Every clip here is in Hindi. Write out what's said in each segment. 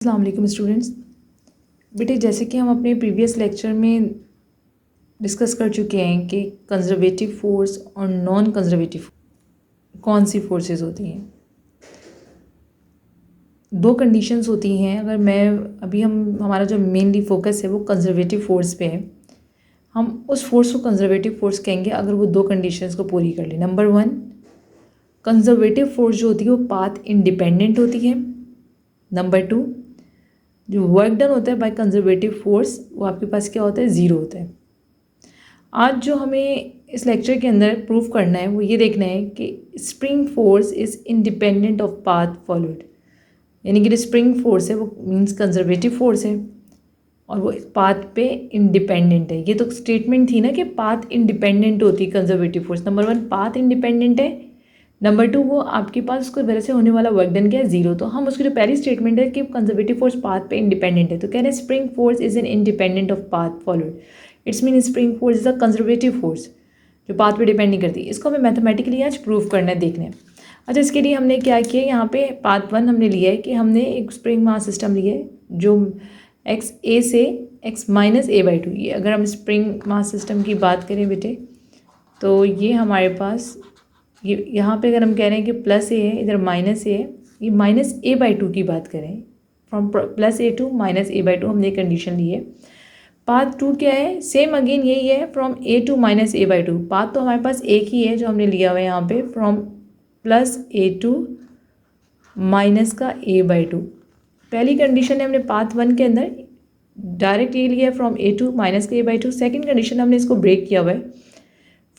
अस्सलाम वालेकुम स्टूडेंट्स। बेटे जैसे कि हम अपने प्रीवियस लेक्चर में डिस्कस कर चुके हैं कि कंजर्वेटिव फोर्स और नॉन कंजर्वेटिव कौन सी फोर्सेस होती हैं। दो कंडीशंस होती हैं। अगर मैं अभी हमारा जो मेनली फोकस है वो कंजर्वेटिव फोर्स पे है। हम उस फोर्स को कंजर्वेटिव फोर्स कहेंगे अगर वो दो कंडीशंस को पूरी कर ले। नंबर वन, कंजर्वेटिव फोर्स जो होती है वो पाथ इंडिपेंडेंट होती है। नंबर टू, जो वर्क डन होता है बाय कंजर्वेटिव फोर्स वो आपके पास क्या होता है, ज़ीरो होता है। आज जो हमें इस लेक्चर के अंदर प्रूव करना है वो ये देखना है कि spring force is independent of path followed. यानी कि जो स्प्रिंग फोर्स है वो मीन्स कंजर्वेटिव फोर्स है और वो पाथ पे इंडिपेंडेंट है। ये तो स्टेटमेंट थी ना कि पाथ इंडिपेंडेंट होती है conservative force. Number one, path independent है। नंबर टू, वो आपके पास उसको वजह से होने वाला वर्क डन क्या है, जीरो। तो हम उसकी जो पहली स्टेटमेंट है कि कंजर्वेटिव फोर्स पाथ पे इंडिपेंडेंट है, तो कह रहे हैं spring force is an independent of path followed. It's mean spring force is a conservative force जो पाथ पे डिपेंड नहीं करती। इसको हमें मैथमेटिकली आज प्रूव करना है, देखना है। अच्छा, इसके लिए हमने क्या किया, यहाँ पे पाथ वन हमने लिया है कि हमने एक स्प्रिंग मास सिस्टम लिया है जो एक्स ए से x minus a by to. ये अगर हम स्प्रिंग मास सिस्टम की बात करें बेटे तो ये हमारे पास ये यहाँ पे अगर हम कह रहे हैं कि प्लस ए है, इधर माइनस ए है, ये माइनस ए बाई टू की बात करें, from plus a to minus a by two हमने कंडीशन ली है। पाथ टू क्या है, सेम अगेन यही है, from a to minus a by two. Path तो हमारे पास एक ही है जो हमने लिया हुआ है यहाँ पे, from plus a to minus का ए बाई टू। पहली कंडीशन है हमने पाथ वन के अंदर डायरेक्ट ये लिया है फ्रॉम ए टू माइनस का a by to. Second condition हमने इसको ब्रेक किया हुआ है,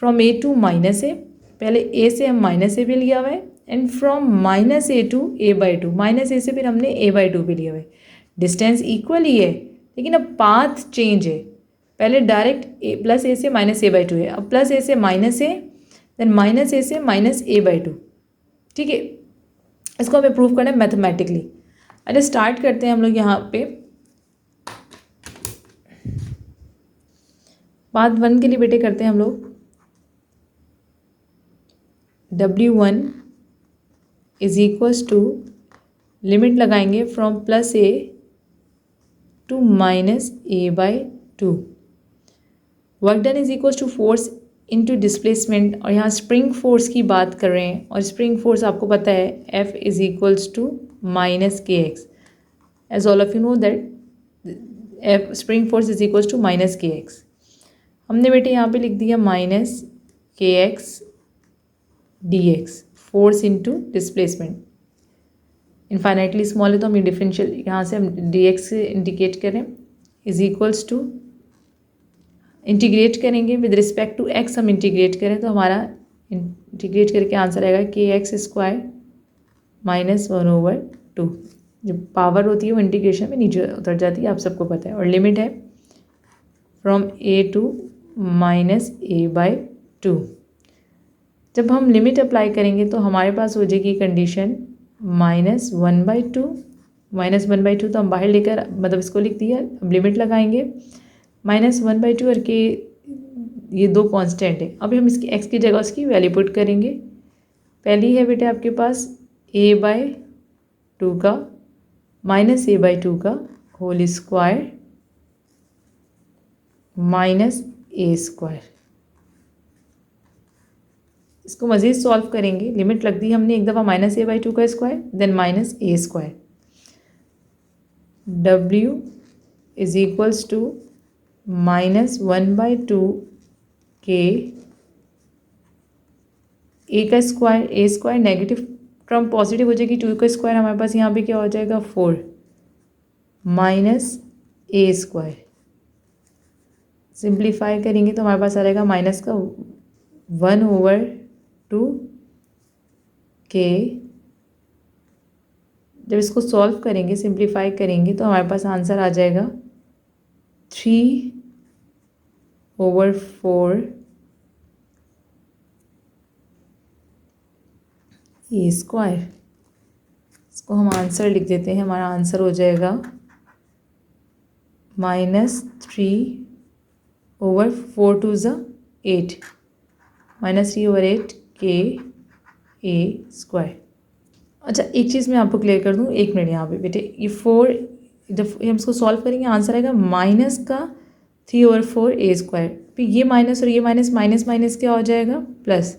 फ्रॉम ए टू माइनस ए, पहले ए से हम माइनस ए भी लिया हुआ है, and from minus a to a by two, minus a से फिर हमने ए बाई टू भी लिया हुआ है। डिस्टेंस इक्वल ही है लेकिन अब पाथ चेंज है। पहले डायरेक्ट ए प्लस ए से माइनस ए बाई टू है, अब प्लस ए से minus A, then minus a से माइनस ए बाई टू। ठीक है, इसको हमें प्रूव करना है मैथमेटिकली। अरे स्टार्ट करते हैं हम लोग यहाँ पे। पाथ वन के लिए बेटे करते हैं हम लोग W1 is equals to, limit लगाएंगे from plus a to minus a by two. Work done is equals to force into displacement, और यहाँ स्प्रिंग फोर्स की बात कर रहे हैं और स्प्रिंग फोर्स आपको पता है F is equals to minus k x. As all of you know that F spring force is equals to minus k x. हमने बेटे यहाँ पे लिख दिया minus k x d x, force into displacement. Infinitely small है तो हम ये डिफरेंशियल यहाँ से हम डी एक्स से इंडिकेट करें, इज इक्वल्स टू, इंटीग्रेट करेंगे विद रिस्पेक्ट टू एक्स, हम इंटीग्रेट करें तो हमारा इंटीग्रेट करके आंसर आएगा k x square minus one over two. जो पावर होती है वो इंटीग्रेशन में नीचे उतर जाती है, आप सबको पता है। और लिमिट है from a to minus a by two. जब हम लिमिट अप्लाई करेंगे तो हमारे पास हो जाएगी condition minus one by two. Minus one by to तो हम बाहर लेकर मतलब इसको लिख दिया। अब लिमिट लगाएंगे माइनस वन बाई टू और के, ये दो कांस्टेंट है। अभी हम इसकी एक्स की जगह उसकी वैल्यू पुट करेंगे। पहली है बेटे आपके पास ए बाई टू का माइनस ए बाई टू का whole square minus a square. इसको मज़ीद सॉल्व करेंगे, लिमिट लग दी हमने एक दफ़ा माइनस ए बाई टू का square, then minus a square. W is equals to minus one by two k a का square, a square negative term positive हो जाएगी, टू का स्क्वायर हमारे पास यहाँ पे क्या हो जाएगा four, minus a square. Simplify करेंगे तो हमारे पास आ जाएगा माइनस का वन ओवर टू के। जब इसको सॉल्व करेंगे, सिंप्लीफाई करेंगे तो हमारे पास आंसर आ जाएगा थ्री ओवर फोर ए स्क्वायर। इसको हम आंसर लिख देते हैं, हमारा आंसर हो जाएगा minus three over four to ज़ा eight, minus three over eight k a square. अच्छा, एक चीज़ मैं आपको क्लियर कर दूँ, एक मिनट यहाँ पे बेटे, ये फोर जब हम इसको सॉल्व करेंगे आंसर आएगा माइनस का 3/4 a²। फिर ये माइनस और ये माइनस, माइनस माइनस क्या हो जाएगा, प्लस।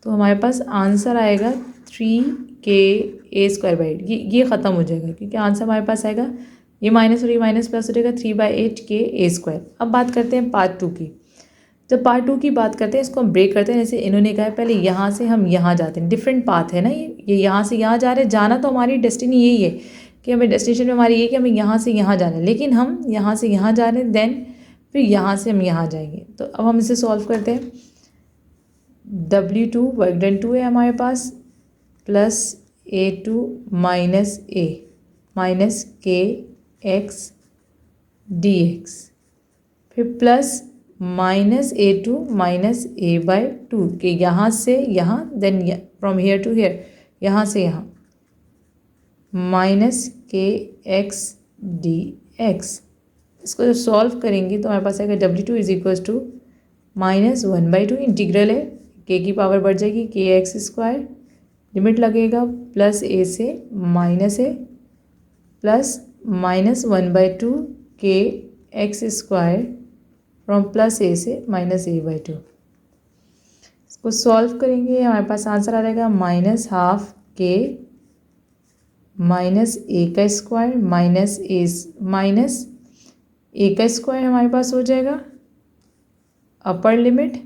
तो हमारे पास आंसर आएगा 3ka²/8। ये ख़त्म हो जाएगा क्योंकि आंसर हमारे पास आएगा ये माइनस और ये माइनस प्लस हो जाएगा 3/8ka²। अब बात करते हैं पार्ट 2 की। जब पार्ट 2 की बात करते हैं इसको हम ब्रेक करते हैं। जैसे इन्होंने कहा है पहले यहाँ से हम यहाँ जाते हैं, डिफरेंट पाथ है ना, ये यहाँ से यहाँ जा रहे हैं। जाना तो हमारी डेस्टिनी यही है कि हमें डेस्टिनेशन में हमारी ये कि हमें यहाँ से यहाँ जाना है, लेकिन हम यहाँ से यहाँ जा रहे हैं, देन फिर यहाँ से हम यहाँ जाएंगे। तो अब हम इसे सॉल्व करते हैं। W2 वर्क डन 2 है हमारे पास, plus A2 minus A minus kx dx, फिर प्लस माइनस A2 माइनस A/2 के यहाँ से यहाँ, then from here to here, यहाँ से यहाँ, माइनस kx dx। इसको जब सॉल्व करेंगे तो हमारे पास आएगा W2 is equals to -1/2, integral है, k की पावर बढ़ जाएगी kx², लिमिट लगेगा प्लस a से minus a, plus -1/2 kx² from plus a से माइनस a/2। इसको सॉल्व करेंगे हमारे पास आंसर आ जाएगा -12 k minus a² minus a² हमारे पास हो जाएगा upper limit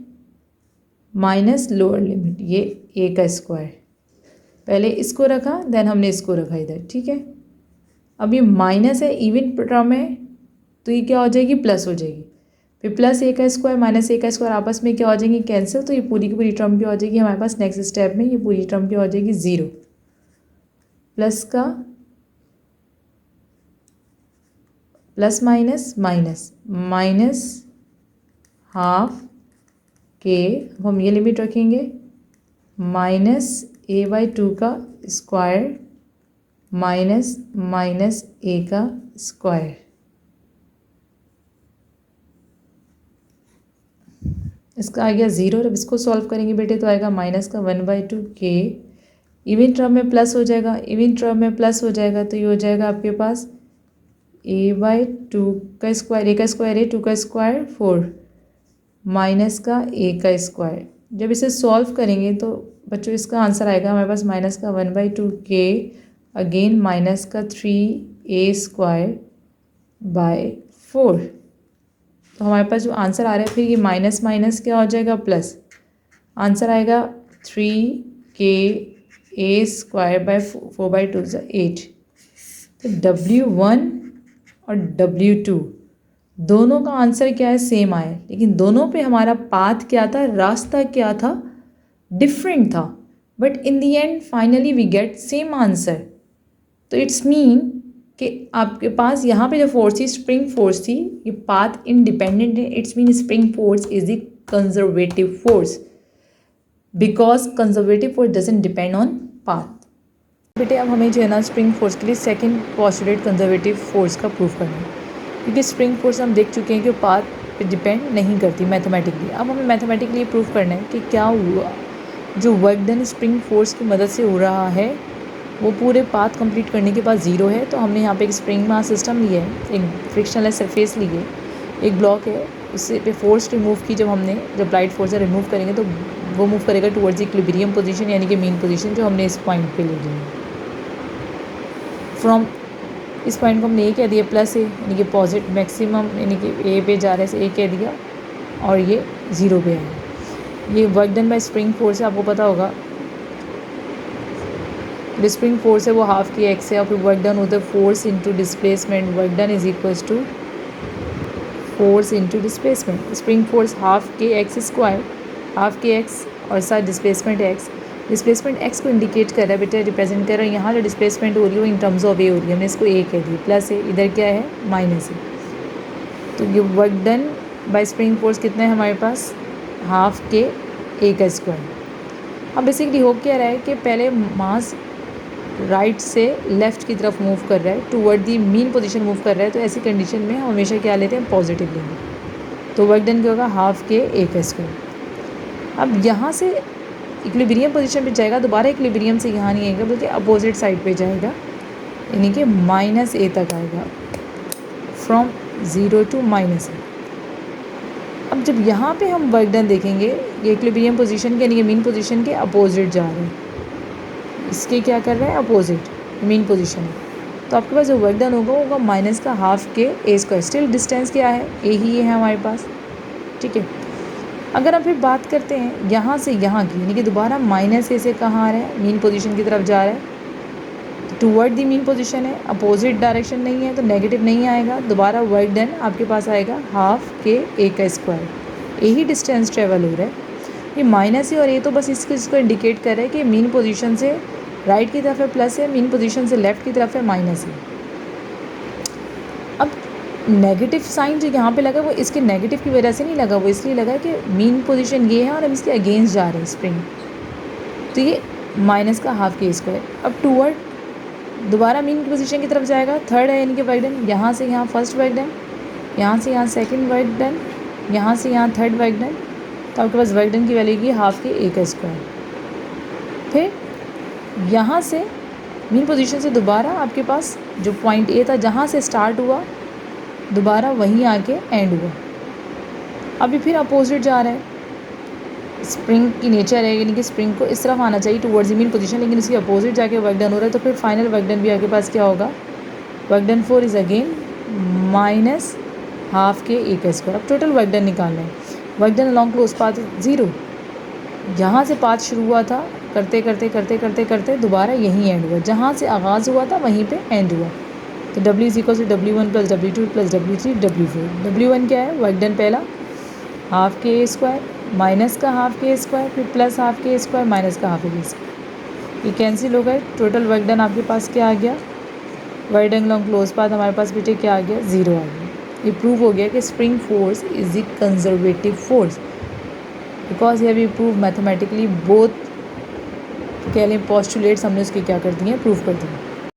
minus lower limit, ये a²। पहले इसको रखा, देन हमने इसको रखा इधर, ठीक है। अब ये माइनस है, इवन टर्म है, तो ये क्या हो जाएगी, प्लस हो जाएगी। फिर प्लस a² माइनस a² आपस में क्या हो जाएंगे, कैंसिल। तो ये पूरी की पूरी टर्म क्या हो जाएगी हमारे पास, नेक्स्ट स्टेप में ये पूरी टर्म क्या हो जाएगी, 0। प्लस का प्लस माइनस माइनस -12 k, अब हम ये लिमिट रखेंगे, -a/2 का स्क्वायर माइनस a का स्क्वायर। इसका आ गया 0। अब इसको सॉल्व करेंगे बेटे तो आएगा माइनस का 1/2 k, इवन टर्म में प्लस हो जाएगा, इवन टर्म में प्लस हो जाएगा, तो ये हो जाएगा आपके पास a/2 का स्क्वायर, a का स्क्वायर है, 2 का स्क्वायर 4, माइनस का a का स्क्वायर। जब इसे सॉल्व करेंगे तो बच्चों इसका आंसर आएगा हमारे पास माइनस का 1/2 k, अगेन माइनस का 3a²/4। तो हमारे पास जो आंसर आ रहा है, फिर ये माइनस माइनस क्या हो जाएगा, प्लस। आंसर आएगा 3ka²/4/2 8। तो W1 और W2 दोनों का आंसर क्या है, सेम आया, लेकिन दोनों पे हमारा पाथ क्या था, रास्ता क्या था, डिफरेंट था, but in the end finally we get same answer. तो इट्स मीन कि आपके पास यहाँ पे जो फोर्स थी, स्प्रिंग फोर्स थी, ये पाथ इंडिपेंडेंट है। It's mean spring force is the conservative force, because conservative force doesn't depend on path. बेटे अब हमें जो है ना स्प्रिंग फोर्स के लिए सेकंड पोस्टुलेट कंजर्वेटिव फोर्स का प्रूफ करना है, क्योंकि स्प्रिंग फोर्स हम देख चुके हैं कि पाथ पे डिपेंड नहीं करती मैथमेटिकली। अब हमें मैथमेटिकली प्रूफ करना है कि क्या हुआ, जो वर्क डन स्प्रिंग फोर्स की मदद से हो रहा है वो पूरे पाथ कंप्लीट करने के बाद 0 है। तो हमने यहाँ पे एक स्प्रिंग मास सिस्टम लिया है, एक फ्रिक्शनलेस सरफेस ली है, एक ब्लॉक है, उससे पे फोर्स रिमूव की। जब लाइट फोर्स रिमूव करेंगे तो वो मूव करेगा टुवर्ड्स इक्विलिब्रियम पोजीशन, यानी कि मीन पोजीशन जो हमने इस पॉइंट पे ले ली है। फ्रॉम इस पॉइंट को हमने ए कह दिया प्लस ए, यानी कि पॉजिटिव मैक्सिमम, यानी कि ए पे जा रहा है, ए कह दिया, और ये 0 पे है। ये work done by spring force है, आपको पता होगा स्प्रिंग फोर्स है वो हाफ की एक्स है, और फिर वर्क डन होता है force into displacement. Work done is equals to force into displacement. Spring force half k x square, half k x और साथ डिस्प्लेसमेंट एक्स। डिस्प्लेसमेंट एक्स को इंडिकेट कर रहा है बेटा, रिप्रेजेंट कर रहा है। यहाँ जो डिस्प्लेसमेंट हो रही है वो इन टर्म्स ऑफ ए हो रही है, हमने इसको ए कह दिया, प्लस है, इधर क्या है माइनस है। तो ये work done by spring force कितना है हमारे पास, हाफ के ए का स्क्वायर। अब बेसिकली हो क्या रहा है कि पहले मास राइट से लेफ़्ट की तरफ मूव कर रहा है, toward the mean position move कर रहा है। तो ऐसी कंडीशन में हम हमेशा क्या लेते हैं, पॉजिटिव लेंगे। तो वर्क डन क्या होगा, हाफ के ए का स्क्वायर। अब यहाँ से इक्विलिब्रियम पोजीशन पे जाएगा, दोबारा इक्विलिब्रियम से यहाँ नहीं आएगा बल्कि अपोजिट साइड पे जाएगा। यानी कि माइनस ए तक आएगा, फ्रॉम 0 टू माइनस ए। अब जब यहाँ पे हम वर्क डन देखेंगे, ये इक्विलिब्रियम पोजीशन के यानी कि मीन पोजीशन के अपोजिट जा रहे हैं, इसके क्या कर रहे हैं, अपोजिट मीन पोजीशन है। तो आपके पास जो वर्क डन होगा माइनस का हाफ के ए स्क्वायर। स्टिल डिस्टेंस क्या है, ए ही है हमारे पास, ठीक है। अगर हम फिर बात करते हैं यहाँ से यहाँ की, यानी कि दोबारा माइनस ए से कहाँ आ रहा है, मीन पोजीशन की तरफ जा रहा है, टूवर्ड दी मीन पोजीशन है, अपोजिट डायरेक्शन नहीं है तो नेगेटिव नहीं आएगा। दोबारा वर्क डन आपके पास आएगा हाफ के ए का स्क्वायर। यही डिस्टेंस ट्रेवल हो रहा है। ये माइनस ए और ए तो बस इसको इंडिकेट कर रहा है कि मीन पोजीशन से राइट की तरफ है प्लस है, मीन पोजीशन से लेफ्ट की तरफ है माइनस है। अब नेगेटिव साइन जो यहाँ पे लगा वो इसके नेगेटिव की वजह से नहीं लगा, वो इसलिए लगा कि मीन पोजीशन ये है और हम इसके अगेंस्ट जा रहे हैं स्प्रिंग, तो ये माइनस का हाफ के स्क्वायर। अब टूवर्ड दोबारा मीन की पोजीशन की तरफ जाएगा, थर्ड है यानी कि वर्क डन, यहाँ से यहाँ फर्स्ट वर्क डन, यहाँ से यहाँ सेकंड वर्क डन, यहाँ से यहाँ थर्ड वर्क डन, तो आपके पास वर्क डन की वैल्यू की हाफ के ए का स्क्वायर। फिर यहाँ से मीन पोजीशन से दोबारा आपके पास जो पॉइंट ए था जहाँ से स्टार्ट हुआ, दोबारा वहीं आके एंड हुआ। अभी फिर अपोजिट जा रहा है, स्प्रिंग की नेचर है यानी कि स्प्रिंग को इस तरफ आना चाहिए टुवर्ड्स मीन पोजीशन, लेकिन इसके अपोजिट जाके वर्क डन हो रहा है। तो फिर फाइनल वर्क डन भी आपके पास क्या होगा, work done 4 is again minus half के ए का स्क्वायर। अब टोटल वर्क डन निकालना है। Work done along close path 0, यहाँ से पाथ शुरू हुआ था, करते करते करते करते करते दोबारा यहीं एंड हुआ, जहाँ से आगाज़ हुआ था वहीं पे एंड हुआ। तो W is equal to W1 plus W2 plus W3 W4। W1 क्या है, वर्क डन पहला हाफ के ए स्क्वायर माइनस का हाफ के स्क्वायर, फिर प्लस हाफ के स्क्वायर माइनस का हाफ के स्क्वायर, ये कैंसिल हो गए। टोटल वर्क डन आपके पास क्या आ गया, work done long close path हमारे पास बेटे क्या आ गया, 0 आ गया। ये प्रूव हो गया कि spring force is the conservative force, because ये वी प्रूव मैथमेटिकली बोथ कह लें पोस्टुलेट्स हमने उसके क्या कर दिए हैं, प्रूव कर दिए।